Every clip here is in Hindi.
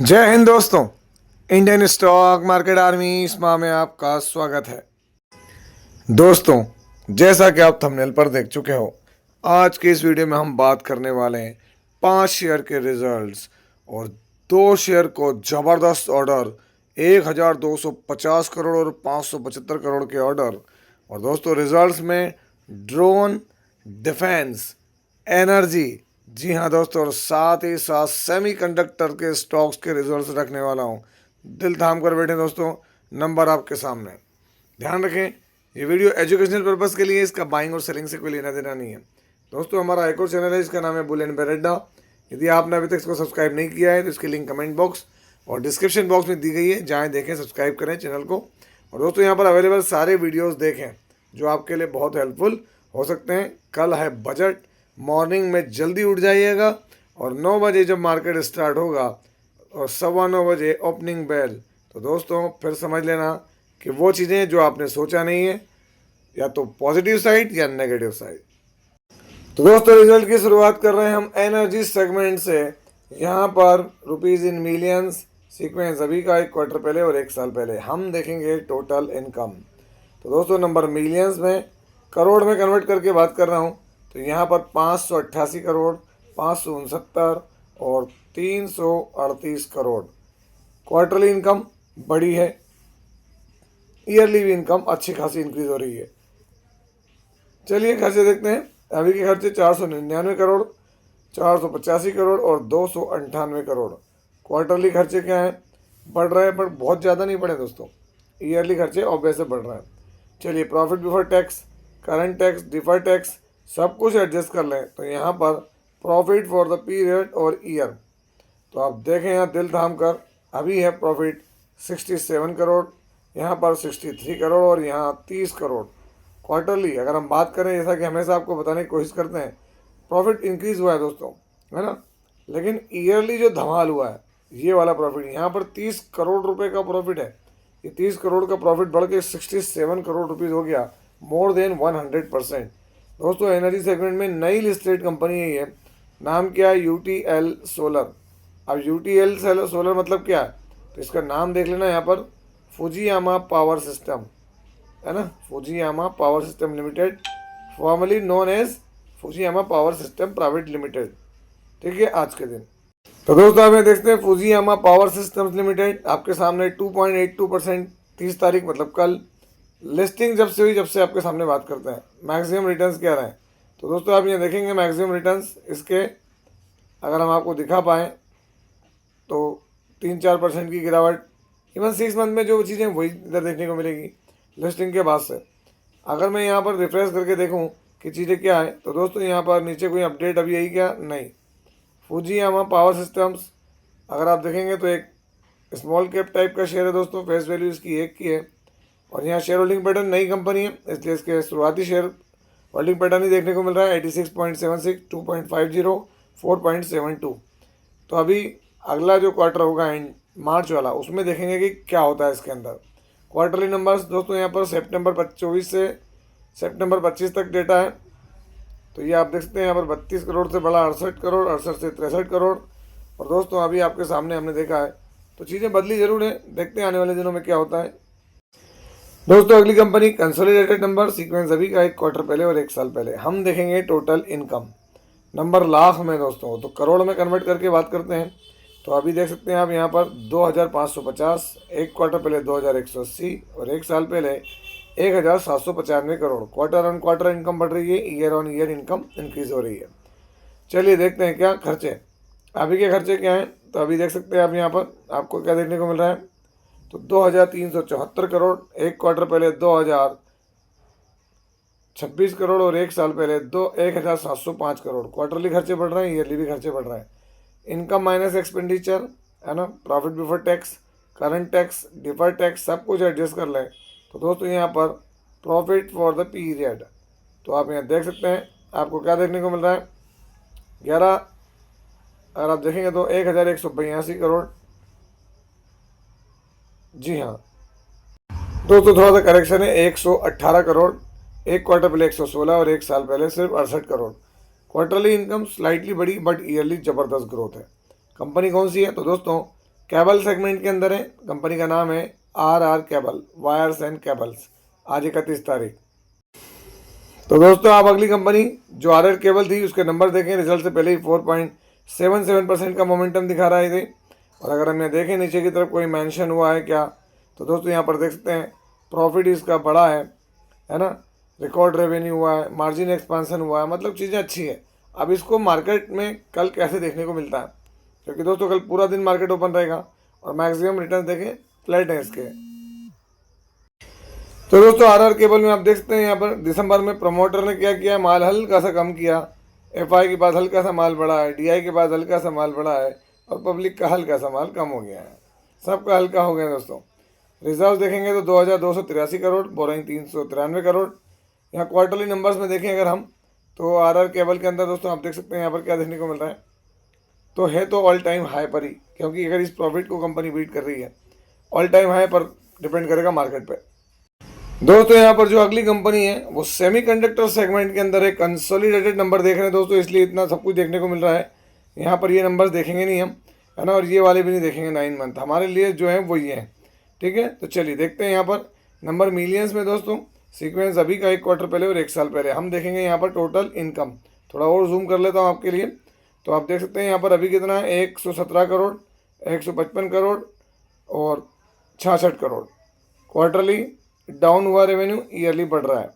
जय हिंद दोस्तों। इंडियन स्टॉक मार्केट आर्मी स्मा में आपका स्वागत है। दोस्तों, जैसा कि आप थंबनेल पर देख चुके हो, आज के इस वीडियो में हम बात करने वाले हैं 5 शेयर के रिजल्ट्स और 2 शेयर को ज़बरदस्त ऑर्डर 1250 करोड़ और 575 करोड़ के ऑर्डर। और दोस्तों, रिजल्ट्स में ड्रोन, डिफेंस, एनर्जी, जी हाँ दोस्तों, और साथ ही साथ सेमीकंडक्टर के स्टॉक्स के रिजल्ट्स रखने वाला हूँ। दिल थाम कर बैठे दोस्तों, नंबर आपके सामने। ध्यान रखें, ये वीडियो एजुकेशनल पर्पज़ के लिए है, इसका बाइंग और सेलिंग से कोई लेना देना नहीं है। दोस्तों, हमारा एक और चैनल है, इसका नाम है बुल एंड बेर अड्डा। यदि आपने अभी तक इसको सब्सक्राइब नहीं किया है तो इसकी लिंक कमेंट बॉक्स और डिस्क्रिप्शन बॉक्स में दी गई है, जाएँ देखें, सब्सक्राइब करें चैनल को। और दोस्तों, यहाँ पर अवेलेबल सारे वीडियोज़ देखें जो आपके लिए बहुत हेल्पफुल हो सकते हैं। कल है बजट, मॉर्निंग में जल्दी उठ जाइएगा और 9 बजे जब मार्केट स्टार्ट होगा और 9:15 बजे ओपनिंग बेल, तो दोस्तों फिर समझ लेना कि वो चीज़ें जो आपने सोचा नहीं है, या तो पॉजिटिव साइड या नेगेटिव साइड। तो दोस्तों, रिजल्ट की शुरुआत कर रहे हैं हम एनर्जी सेगमेंट से। यहाँ पर रुपीज़ इन मिलियंस सीक्वेंस अभी का 1 क्वार्टर पहले और 1 साल पहले हम देखेंगे टोटल इनकम। तो दोस्तों, नंबर मिलियंस में करोड़ में कन्वर्ट करके बात कर रहा हूँ, तो यहाँ पर 588 करोड़, 569 और 338 करोड़। क्वार्टरली इनकम बड़ी है, ईयरली भी इनकम अच्छी खासी इंक्रीज हो रही है। चलिए खर्चे देखते हैं। अभी के खर्चे 499 करोड़, 485 करोड़ और 298 करोड़। क्वार्टरली खर्चे क्या हैं? बढ़ रहे हैं, पर बहुत ज़्यादा नहीं बढ़े दोस्तों। ईयरली खर्चे ऑब्वियस से बढ़ रहे हैं। चलिए, profit before tax, current tax, deferred tax सब कुछ एडजस्ट कर लें तो यहाँ पर प्रॉफिट फॉर द पीरियड और ईयर, तो आप देखें यहाँ दिल थाम कर, अभी है प्रॉफिट 67 करोड़, यहाँ पर 63 करोड़ और यहाँ 30 करोड़। क्वार्टरली अगर हम बात करें, जैसा कि हमेशा आपको बताने की कोशिश करते हैं, प्रॉफिट इंक्रीज हुआ है दोस्तों, है ना। लेकिन ईयरली जो धमाल हुआ है, ये वाला प्रॉफिट यहाँ पर 30 करोड़ रुपए का प्रॉफिट है। ये 30 करोड़ का प्रॉफिट बढ़ के 67 करोड़ रुपीज़ हो गया, मोर देन 100%। दोस्तों, एनर्जी सेगमेंट में नई लिस्टेड कंपनी है ये। नाम क्या है? UTL solar. अब यूटीएल सोलर मतलब क्या है, तो इसका नाम देख लेना यहाँ पर, फुजियामा पावर सिस्टम, है ना। Fujiyama power system limited, formerly known as Fujiyama power system private limited. ठीक है, आज के दिन। तो दोस्तों, हमें देखते हैं फुजियामा पावर सिस्टम्स लिमिटेड आपके सामने 2.82%, 30 तारीख मतलब कल लिस्टिंग जब से हुई, जब से आपके सामने बात करते हैं। मैक्सिमम रिटर्न्स क्या रहे हैं, तो दोस्तों आप ये देखेंगे मैक्सिमम रिटर्न्स इसके, अगर हम आपको दिखा पाएँ तो 3-4% की गिरावट। इवन 6 मंथ में जो चीज़ें वही इधर देखने को मिलेगी लिस्टिंग के बाद से। अगर मैं यहाँ पर रिफ्रेश करके देखूँ कि चीज़ें क्या है, तो दोस्तों यहाँ पर नीचे कोई अपडेट अभी आई क्या? नहीं। फुजियामा पावर सिस्टम्स अगर आप देखेंगे तो एक स्मॉल कैप टाइप का शेयर है दोस्तों, फेस वैल्यू इसकी 1 की है। और यहाँ शेयर होल्डिंग पैटर्न नई कंपनी है, इसलिए इसके शुरुआती शेयर होल्डिंग पैटर्न ही देखने को मिल रहा है 86.76, 2.50, 4.72। तो अभी अगला जो क्वार्टर होगा एंड मार्च वाला, उसमें देखेंगे कि क्या होता है इसके अंदर। क्वार्टरली नंबर्स दोस्तों यहाँ पर सितंबर 24 से सितंबर 25 तक डेटा है, तो ये आप देख सकते हैं यहाँ पर 32 करोड़ से बढ़ा 68 करोड़, 68 से 63 करोड़। और दोस्तों अभी आपके सामने हमने देखा है, तो चीज़ें बदली जरूर है, देखते हैं आने वाले दिनों में क्या होता है। दोस्तों, अगली कंपनी कंसोलिडेटेड नंबर सीक्वेंस अभी का 1 क्वार्टर पहले और 1 साल पहले हम देखेंगे। टोटल इनकम नंबर लाख में दोस्तों, तो करोड़ में कन्वर्ट करके बात करते हैं। तो अभी देख सकते हैं आप यहाँ पर 2550, 1 क्वार्टर पहले 2180 और 1 साल पहले 1795 crore. Quarter on quarter income बढ़ रही है, year on year income increase हो रही है। चलिए देखते हैं क्या खर्चे, अभी के खर्चे क्या हैं। तो अभी देख सकते हैं आप यहाँ पर, आपको क्या देखने को मिल रहा है, तो 2374 करोड़, 1 क्वार्टर पहले 2026 करोड़ और 1 साल पहले 1705 करोड़। क्वार्टरली खर्चे बढ़ रहे हैं, ईयरली भी खर्चे बढ़ रहे हैं। इनकम माइनस एक्सपेंडिचर, है ना, profit before tax, current tax, deferred tax सब कुछ एडजस्ट कर लें, तो दोस्तों यहाँ पर प्रॉफिट फॉर द पीरियड, तो आप यहाँ देख सकते हैं आपको क्या देखने को मिल रहा है, 11, अगर आप देखेंगे तो 1182 करोड़। जी हाँ दोस्तों, थोड़ा सा करेक्शन है, 118 करोड़, 1 क्वार्टर पहले 116 और 1 साल पहले सिर्फ 68 करोड़। क्वार्टरली इनकम स्लाइटली बढ़ी, बट ईयरली ज़बरदस्त ग्रोथ है। कंपनी कौन सी है, तो दोस्तों केबल सेगमेंट के अंदर है, कंपनी का नाम है RR cable, wires and cables. आज 31 तारीख। तो दोस्तों आप अगली कंपनी जो RR केबल थी उसके नंबर देखें, रिजल्ट से पहले ही 4.77% का मोमेंटम दिखा रहा है थे। और अगर हम यहाँ देखें नीचे की तरफ कोई मेंशन हुआ है क्या, तो दोस्तों यहाँ पर देख सकते हैं प्रॉफिट इसका बड़ा है ना, रिकॉर्ड रेवेन्यू हुआ है, मार्जिन एक्सपांसन हुआ है, मतलब चीज़ें अच्छी है। अब इसको मार्केट में कल कैसे देखने को मिलता है, क्योंकि दोस्तों कल पूरा दिन मार्केट ओपन रहेगा और मैक्सिमम रिटर्न देखें फ्लैट है इसके। तो दोस्तों RR केबल में आप देख सकते हैं यहाँ पर दिसंबर में प्रमोटर ने क्या किया, माल हल्का सा कम किया, FI के बाद हल्का सा माल बढ़ा है, DI के बाद हल्का सा माल बढ़ा है और पब्लिक का हल्का सा माल कम हो गया है, सबका हल्का हो गया दोस्तों। रिजर्व देखेंगे तो 2283 करोड़, बोरिंग 393 करोड़। यहाँ क्वार्टरली नंबर्स में देखें अगर हम, तो RR केबल के अंदर दोस्तों आप देख सकते हैं यहाँ पर क्या देखने को मिल रहा है, तो है तो ऑल टाइम हाई पर ही, क्योंकि अगर इस प्रॉफिट को कंपनी बीट कर रही है, ऑल टाइम हाई पर डिपेंड करेगा मार्केट पे। दोस्तों यहाँ पर जो अगली कंपनी है वो सेमीकंडक्टर सेगमेंट के अंदर एक कंसोलिडेटेड नंबर देख रहे हैं दोस्तों, इसलिए इतना सब कुछ देखने को मिल रहा है। यहाँ पर ये नंबर्स देखेंगे नहीं हम, है ना, और ये वाले भी नहीं देखेंगे 9 मंथ, हमारे लिए जो है वो ये है, ठीक है। तो चलिए देखते हैं यहाँ पर नंबर मिलियंस में दोस्तों, सीक्वेंस अभी का 1 क्वार्टर पहले और 1 साल पहले। हम देखेंगे यहाँ पर टोटल इनकम, थोड़ा और जूम कर लेता हूँ आपके लिए। तो आप देख सकते हैं यहाँ पर अभी कितना है, 117 करोड़, 155 करोड़ और 66 करोड़। क्वार्टरली डाउन हुआ रेवेन्यू, ईयरली बढ़ रहा है।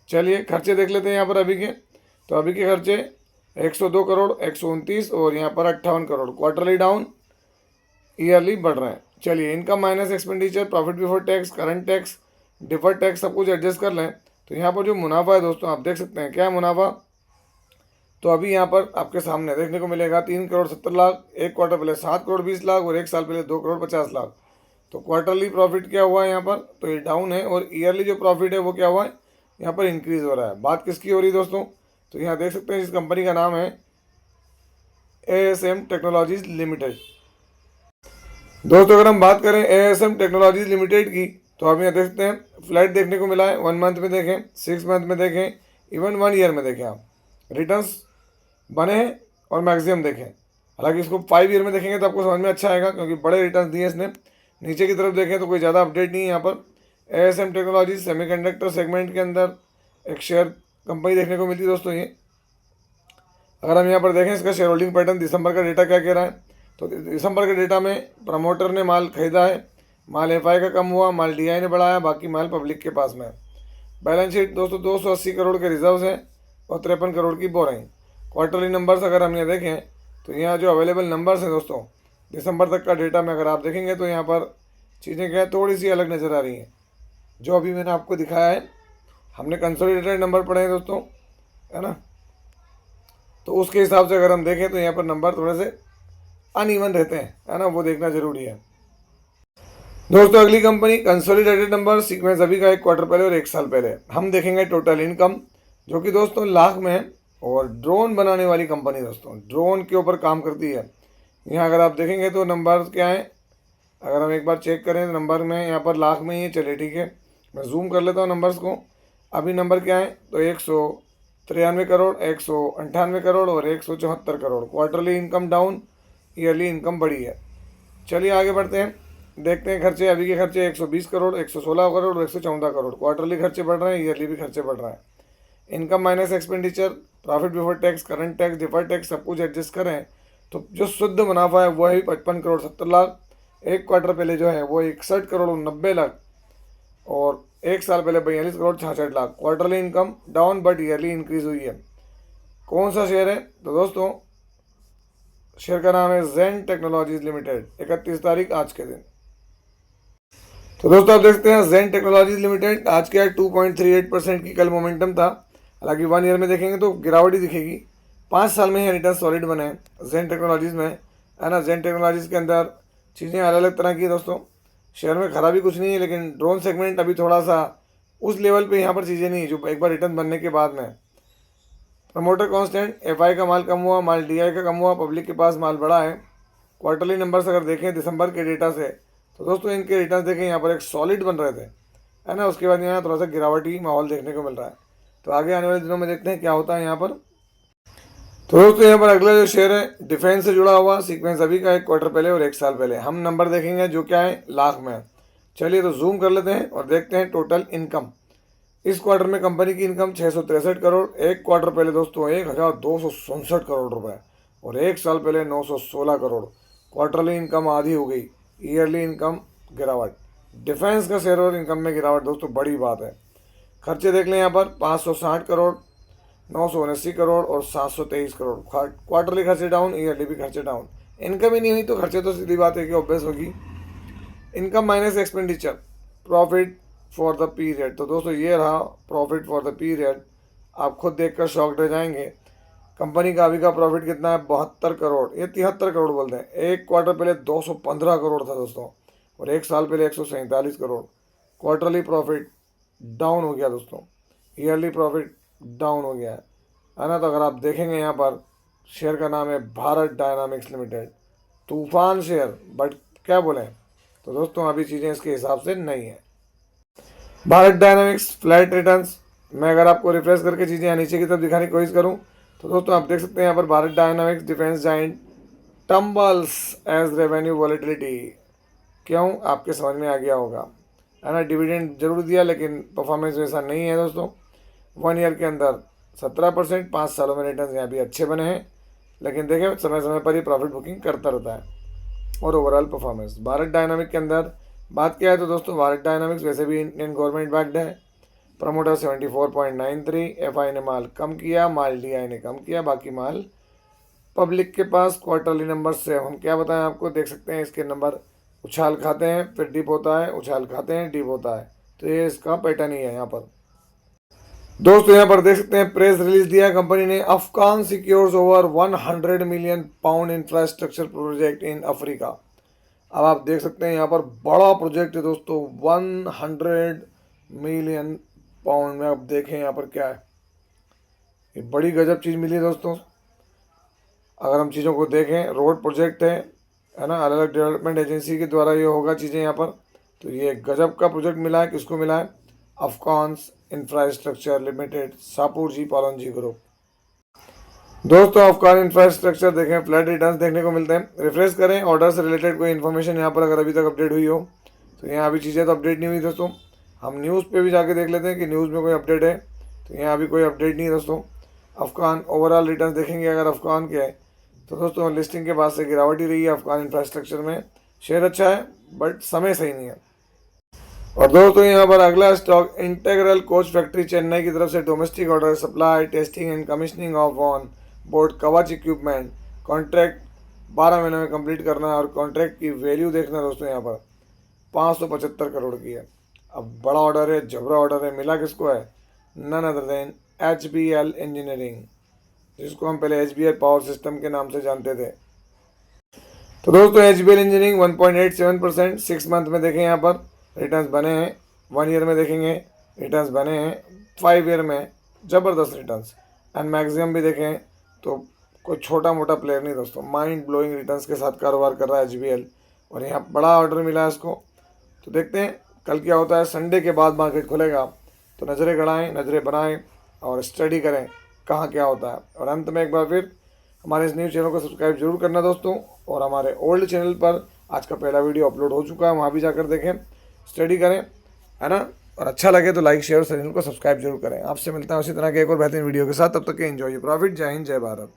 चलिए खर्चे देख लेते हैं यहाँ पर अभी के, तो अभी के खर्चे 102 करोड़, 129 और यहाँ पर 58 करोड़, क्वार्टरली डाउन, ईयरली बढ़ रहे हैं। चलिए income minus expenditure, profit before tax, current tax, deferred tax सब कुछ एडजस्ट कर लें, तो यहाँ पर जो मुनाफा है दोस्तों आप देख सकते हैं क्या है मुनाफा। तो अभी यहाँ पर आपके सामने देखने को मिलेगा 3 करोड़ 70 लाख, 1 क्वार्टर पहले 7 करोड़ 20 लाख और 1 साल पहले 2 करोड़ 50 लाख। तो क्वार्टरली प्रॉफिट क्या हुआ है यहाँ पर, तो ये डाउन है, और ईयरली जो प्रॉफिट है वो क्या हुआ है, यहाँ पर इंक्रीज हो रहा है। बात किसकी हो रही है दोस्तों, तो यहाँ देख सकते हैं इस कंपनी का नाम है ASM टेक्नोलॉजीज लिमिटेड। दोस्तों अगर हम बात करें ASM टेक्नोलॉजीज लिमिटेड की, तो आप यहाँ देख सकते हैं फ्लैट देखने को मिला है, 1 मंथ में देखें, 6 मंथ में देखें, इवन 1 ईयर में देखें, आप रिटर्न्स बने हैं और मैक्सिमम देखें। हालांकि इसको 5 ईयर में देखेंगे तो आपको समझ में अच्छा आएगा, क्योंकि बड़े रिटर्न दिए इसने। नीचे की तरफ देखें तो कोई ज़्यादा अपडेट नहीं है यहाँ पर। ASM टेक्नोलॉजी सेमीकंडक्टर सेगमेंट के अंदर एक शेयर कंपनी देखने को मिलती है दोस्तों ये। अगर हम यहाँ पर देखें इसका शेयर होल्डिंग पैटर्न, दिसंबर का डेटा क्या कह रहा है, तो दिसंबर के डेटा में प्रमोटर ने माल खरीदा है, माल FI का कम हुआ, माल DI ने बढ़ाया, बाकी माल पब्लिक के पास में है। बैलेंस शीट दोस्तों 280 करोड़ के रिजर्व हैं और 53 करोड़ की बोरिंग। क्वार्टरली नंबर्स अगर हम यहाँ देखें तो यहाँ जो अवेलेबल नंबर्स हैं दोस्तों दिसंबर तक का डेटा में अगर आप देखेंगे तो यहाँ पर चीज़ें क्या है थोड़ी सी अलग नज़र आ रही हैं। जो अभी मैंने आपको दिखाया है, हमने कंसोलिडेटेड नंबर पढ़े हैं दोस्तों, है ना, तो उसके हिसाब से अगर हम देखें तो यहाँ पर नंबर थोड़े से अनइवन रहते हैं, है ना, वो देखना जरूरी है। दोस्तों अगली कंपनी कंसोलिडेटेड नंबर, सीक्वेंस अभी का 1 क्वार्टर पहले और 1 साल पहले। हम देखेंगे टोटल इनकम, जो कि दोस्तों लाख में है, और ड्रोन बनाने वाली कंपनी दोस्तों ड्रोन के ऊपर काम करती है। यहाँ अगर आप देखेंगे तो नंबर क्या है, अगर हम एक बार चेक करें तो नंबर में यहाँ पर लाख में ही है। चलिए ठीक है, मैं जूम कर लेता हूँ नंबर्स को। अभी नंबर क्या है, तो 193 करोड़, 198 करोड़ और 174 crore. Quarterly income down, yearly income बढ़ी है। चलिए आगे बढ़ते हैं, देखते हैं खर्चे। अभी के खर्चे 120 करोड़, 116 करोड़ और 114 करोड़। क्वार्टरली खर्चे बढ़ रहे हैं, ईयरली भी खर्चे बढ़ रहे हैं। Income minus expenditure, profit before tax, current tax, deferred tax सब कुछ एडजस्ट करें तो जो शुद्ध मुनाफा है वो है 55 करोड़ 70 लाख। 1 क्वार्टर पहले जो है वो 61 करोड़ 90 लाख और 1 साल पहले 42 crore 66 lakh. Quarterly income down but yearly increase हुई है। कौन सा शेयर है, तो दोस्तों शेयर का नाम है जेन टेक्नोलॉजीज लिमिटेड। 31 तारीख आज के दिन। तो दोस्तों आप देखते हैं जेन टेक्नोलॉजीज लिमिटेड आज के 2.38% की कल मोमेंटम था। हालांकि 1 ईयर में देखेंगे तो गिरावट ही दिखेगी। 5 साल में ही रिटर्न सॉलिड बने हैं जेन टेक्नोलॉजीज़ में, है ना। जेन टेक्नोलॉजीज़ के अंदर चीज़ें अलग अलग तरह की है दोस्तों। शेयर में खराबी कुछ नहीं है, लेकिन ड्रोन सेगमेंट अभी थोड़ा सा उस लेवल पे यहाँ पर चीज़ें नहीं जो एक बार रिटर्न बनने के बाद में। प्रमोटर कांस्टेंट, FI का माल कम हुआ, माल DI का कम हुआ, पब्लिक के पास माल बढ़ा है। क्वार्टरली नंबर्स अगर देखें दिसंबर के डेटा से तो दोस्तों इनके रिटर्न देखें यहाँ पर एक सॉलिड बन रहे थे, है ना। उसके बाद यहाँ थोड़ा सा गिरावटी माहौल देखने को मिल रहा है। तो आगे आने वाले दिनों में देखते हैं क्या होता है यहाँ पर। तो दोस्तों यहाँ पर अगला जो शेयर है डिफेंस से जुड़ा हुआ, सीक्वेंस अभी का 1 क्वार्टर पहले और 1 साल पहले। हम नंबर देखेंगे जो क्या है लाख में है। चलिए तो जूम कर लेते हैं और देखते हैं टोटल इनकम। इस क्वार्टर में कंपनी की इनकम 663 करोड़, 1 क्वार्टर पहले दोस्तों 1267 करोड़ रुपए और 1 साल पहले 916 करोड़। क्वार्टरली इनकम आधी हो गई, ईयरली इनकम गिरावट। डिफेंस का शेयर और इनकम में गिरावट दोस्तों बड़ी बात है। खर्चे देख लें यहाँ पर 560 करोड़, 979 करोड़ और 723 करोड़। क्वार्टरली खर्चे डाउन, ईयरली भी खर्चे डाउन। इनकम ही नहीं हुई तो खर्चे तो सीधी बात है कि ऑब्वियस होगी। Income minus expenditure, profit for the period. तो दोस्तों ये रहा प्रॉफिट फॉर द पीरियड। आप खुद देखकर शॉक्ड रह जाएंगे। कंपनी का अभी का प्रॉफिट कितना है 72 करोड़, ये 73 करोड़ बोलते हैं। 1 क्वार्टर पहले 215 करोड़ था दोस्तों और 1 साल पहले 147 करोड़। क्वार्टरली प्रॉफिट डाउन हो गया दोस्तों, ईयरली प्रॉफिट डाउन हो गया है ना। तो अगर आप देखेंगे यहाँ पर शेयर का नाम है भारत डायनामिक्स लिमिटेड, तूफान शेयर, बट क्या बोलें तो दोस्तों अभी चीज़ें इसके हिसाब से नहीं है। Bharat dynamics flat returns. मैं अगर आपको रिफ्रेश करके चीज़ें यहाँ नीचे की तरफ दिखाने की कोशिश करूँ तो दोस्तों आप देख सकते हैं यहाँ पर Bharat dynamics defence giant tumbles as revenue volatility. क्यों, आपके समझ में आ गया होगा है ना। डिविडेंड जरूर दिया लेकिन परफॉर्मेंस वैसा नहीं है दोस्तों। 1 ईयर के अंदर 17%, 5 सालों में रिटर्न यहाँ भी अच्छे बने हैं, लेकिन देखें समय समय पर ही प्रॉफिट बुकिंग करता रहता है। और ओवरऑल परफॉर्मेंस भारत डायनामिक के अंदर बात किया है तो दोस्तों भारत डायनामिक्स वैसे भी इंडियन गवर्नमेंट बैक्ड है। प्रमोटर 74.93, एफआई ने माल कम किया, माल डीआई ने कम किया, बाकी माल पब्लिक के पास। क्वार्टरली नंबर से हम क्या बताएं आपको, देख सकते हैं इसके नंबर उछाल खाते हैं फिर डिप होता है, उछाल खाते हैं डिप होता है। तो ये इसका पैटर्न ही है यहाँ पर दोस्तों। यहाँ पर देख सकते हैं प्रेस रिलीज दिया कंपनी ने, Afghan secures over 100 million pound infrastructure project in Africa. अब आप देख सकते हैं यहाँ पर बड़ा प्रोजेक्ट है दोस्तों, 100 मिलियन पाउंड में। अब देखें यहाँ पर क्या है, ये बड़ी गजब चीज़ मिली है दोस्तों। अगर हम चीज़ों को देखें, रोड प्रोजेक्ट है ना, अलग अलग डेवलपमेंट एजेंसी के द्वारा ये होगा चीज़ें यहाँ पर। तो ये गजब का प्रोजेक्ट मिला है, किसको मिला है, अफगान इंफ्रास्ट्रक्चर लिमिटेड, सापुर जी पालन ग्रुप। दोस्तों अफगान इंफ्रास्ट्रक्चर देखें, फ्लैट रिटर्न्स देखने को मिलते हैं। रिफ्रेश करें, ऑर्डर से रिलेटेड कोई इन्फॉर्मेशन यहाँ पर अगर अभी तक अपडेट हुई हो तो यहाँ अभी चीज़ें तो अपडेट नहीं हुई दोस्तों। हम न्यूज़ पे भी जाके देख लेते हैं कि न्यूज़ में कोई अपडेट है, तो यहाँ अभी कोई अपडेट नहीं है दोस्तों। अफगान ओवरऑल रिटर्न देखेंगे अगर अफगान के है तो दोस्तों लिस्टिंग के बाद से गिरावट ही रही है अफगान इंफ्रास्ट्रक्चर में। शेयर अच्छा है बट समय सही नहीं है। और दोस्तों यहाँ पर अगला stock integral coach factory Chennai की तरफ से domestic order, supply, testing and commissioning of on board कवच इक्विपमेंट। कॉन्ट्रैक्ट 12 महीने में कंप्लीट करना है और कॉन्ट्रैक्ट की वैल्यू देखना दोस्तों यहाँ पर 575 करोड़ की है। अब बड़ा ऑर्डर है, जबरा ऑर्डर है, मिला किसको है, none other than HBL engineering, जिसको हम पहले HBL पावर सिस्टम के नाम से जानते थे। तो दोस्तों HBL इंजीनियरिंग 1.87%, 6 मंथ में देखें यहाँ पर रिटर्न्स बने हैं, 1 ईयर में देखेंगे रिटर्न्स बने हैं, 5 ईयर में ज़बरदस्त रिटर्न्स, एंड मैक्सिमम भी देखें तो कोई छोटा मोटा प्लेयर नहीं दोस्तों, माइंड ब्लोइंग रिटर्न्स के साथ कारोबार कर रहा है HBL। और यहाँ बड़ा ऑर्डर मिला है इसको। तो देखते हैं कल क्या होता है। संडे के बाद मार्केट खुलेगा तो नज़रें गड़ाएँ, नज़रें बनाएं और स्टडी करें कहाँ क्या होता है। और अंत में एक बार फिर हमारे इस न्यूज़ चैनल को सब्सक्राइब जरूर करना दोस्तों। और हमारे ओल्ड चैनल पर आज का पहला वीडियो अपलोड हो चुका है, वहाँ भी जाकर देखें, स्टडी करें, है ना। और अच्छा लगे तो लाइक शेयर और चैनल को सब्सक्राइब जरूर करें। आपसे मिलता है उसी तरह के एक और बेहतरीन वीडियो के साथ, तब तक के एंजॉय प्रॉफिट। जय हिंद, जय भारत।